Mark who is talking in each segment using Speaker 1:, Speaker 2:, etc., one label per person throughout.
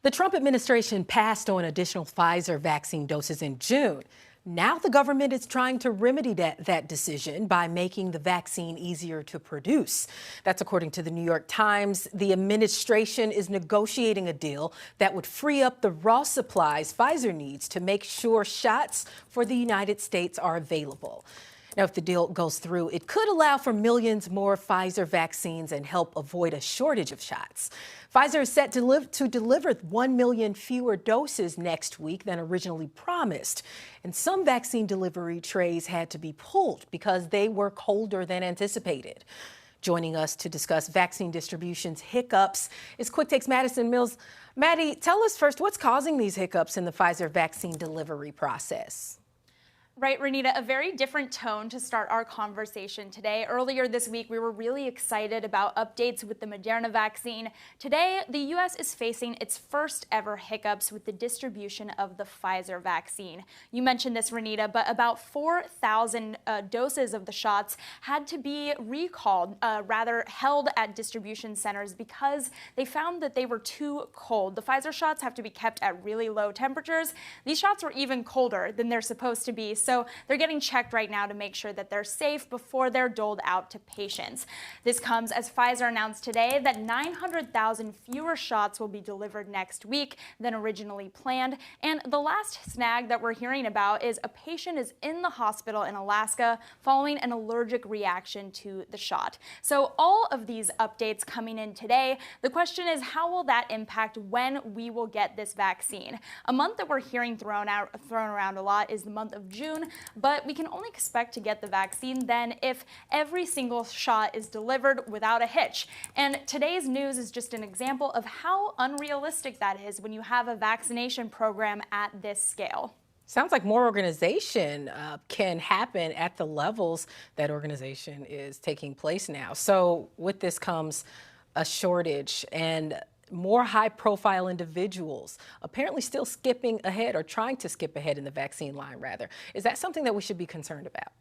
Speaker 1: The Trump administration passed on additional Pfizer vaccine doses in June. Now the government is trying to remedy that decision by making the vaccine easier to produce. That's according to the New York Times. The administration is negotiating a deal that would free up the raw supplies Pfizer needs to make sure shots for the United States are available. Now, if the deal goes through, it could allow for millions more Pfizer vaccines and help avoid a shortage of shots. Pfizer is set to deliver 1 million fewer doses next week than originally promised. And some vaccine delivery trays had to be pulled because they were colder than anticipated. Joining us to discuss vaccine distribution's hiccups is Quick Takes Madison Mills. Maddie, tell us first, what's causing these hiccups in the Pfizer vaccine delivery process?
Speaker 2: Right, Renita, a very different tone to start our conversation today. Earlier this week, we were really excited about updates with the Moderna vaccine. Today, the U.S. is facing its first ever hiccups with the distribution of the Pfizer vaccine. You mentioned this, Renita, but about 4,000 doses of the shots had to be recalled, held at distribution centers because they found that they were too cold. The Pfizer shots have to be kept at really low temperatures. These shots were even colder than they're supposed to be. So they're getting checked right now to make sure that they're safe before they're doled out to patients. This comes as Pfizer announced today that 900,000 fewer shots will be delivered next week than originally planned. And the last snag that we're hearing about is a patient is in the hospital in Alaska following an allergic reaction to the shot. So all of these updates coming in today, the question is, how will that impact when we will get this vaccine? A month that we're hearing thrown around a lot is the month of June. But we can only expect to get the vaccine then if every single shot is delivered without a hitch. And today's news is just an example of how unrealistic that is when you have a vaccination program at this scale.
Speaker 1: Sounds like more organization can happen at the levels that organization is taking place now. So with this comes a shortage and more high-profile individuals apparently still skipping ahead or trying to skip ahead in the vaccine line, rather. Is that something that we should be concerned about?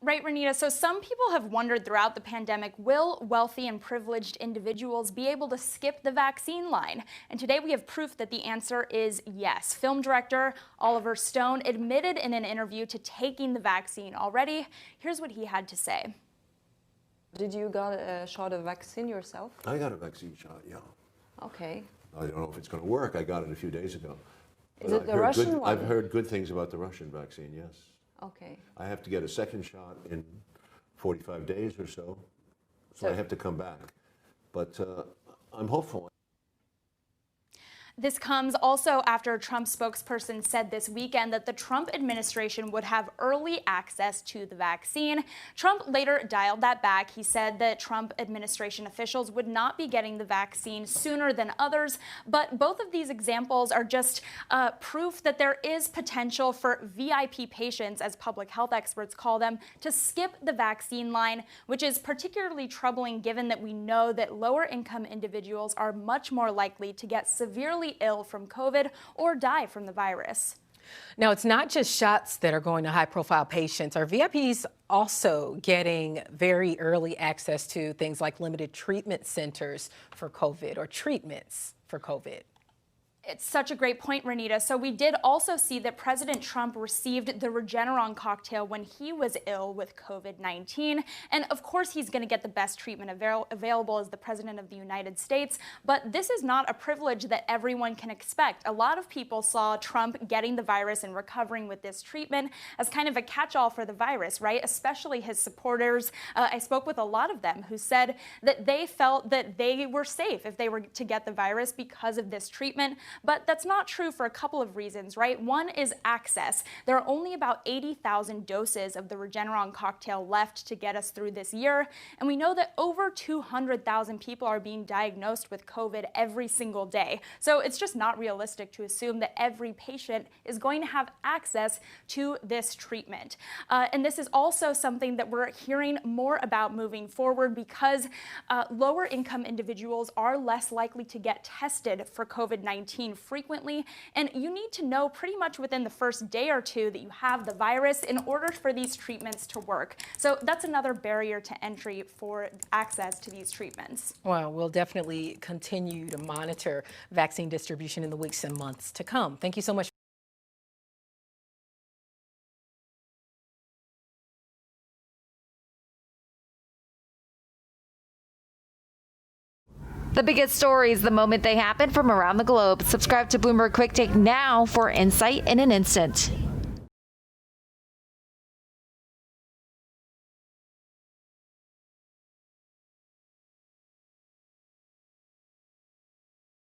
Speaker 2: Right, Renita. So some people have wondered throughout the pandemic, will wealthy and privileged individuals be able to skip the vaccine line? And today we have proof that the answer is yes. Film director Oliver Stone admitted in an interview to taking the vaccine already. Here's what he had to say.
Speaker 3: Did you got a shot of vaccine yourself?
Speaker 4: I got a vaccine shot, yeah.
Speaker 3: Okay.
Speaker 4: I don't know if it's going to work. I got it a few days ago.
Speaker 3: Is it the Russian one?
Speaker 4: I've heard good things about the Russian vaccine, yes.
Speaker 3: Okay.
Speaker 4: I have to get a second shot in 45 days or so I have to come back. But I'm hopeful.
Speaker 2: This comes also after a Trump spokesperson said this weekend that the Trump administration would have early access to the vaccine. Trump later dialed that back. He said that Trump administration officials would not be getting the vaccine sooner than others. But both of these examples are just proof that there is potential for VIP patients, as public health experts call them, to skip the vaccine line, which is particularly troubling given that we know that lower income individuals are much more likely to get severely ill from COVID or die from the virus.
Speaker 1: Now, it's not just shots that are going to high-profile patients. Are VIPs also getting very early access to things like limited treatment centers for COVID or treatments for COVID?
Speaker 2: It's such a great point, Renita. So we did also see that President Trump received the Regeneron cocktail when he was ill with COVID-19. And of course, he's going to get the best treatment available as the President of the United States. But this is not a privilege that everyone can expect. A lot of people saw Trump getting the virus and recovering with this treatment as kind of a catch-all for the virus, right? Especially his supporters. I spoke with a lot of them who said that they felt that they were safe if they were to get the virus because of this treatment. But that's not true for a couple of reasons, right? One is access. There are only about 80,000 doses of the Regeneron cocktail left to get us through this year. And we know that over 200,000 people are being diagnosed with COVID every single day. So it's just not realistic to assume that every patient is going to have access to this treatment. And this is also something that we're hearing more about moving forward because lower income individuals are less likely to get tested for COVID-19 quarantine frequently, and you need to know pretty much within the first day or two that you have the virus in order for these treatments to work. So that's another barrier to entry for access to these treatments.
Speaker 1: Well, we'll definitely continue to monitor vaccine distribution in the weeks and months to come. Thank you so much.
Speaker 5: The biggest stories the moment they happen from around the globe. Subscribe to Bloomberg Quick Take now for insight in an instant.